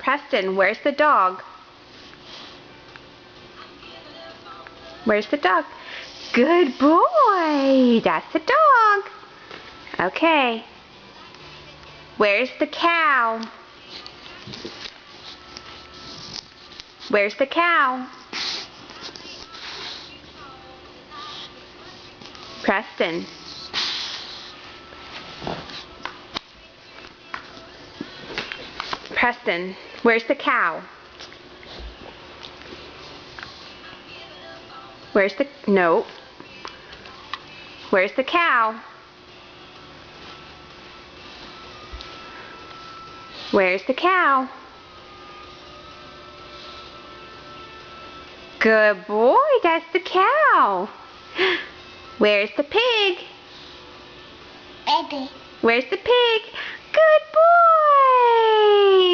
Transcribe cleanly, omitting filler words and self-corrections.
Preston, where's the dog? Where's the dog? Good boy! That's the dog. Okay. Where's the cow? Where's the cow? Preston. Preston, where's the cow? Where's the... No. Where's the cow? Where's the cow? Good boy, that's the cow. Where's the pig? Baby. Where's the pig? Good boy!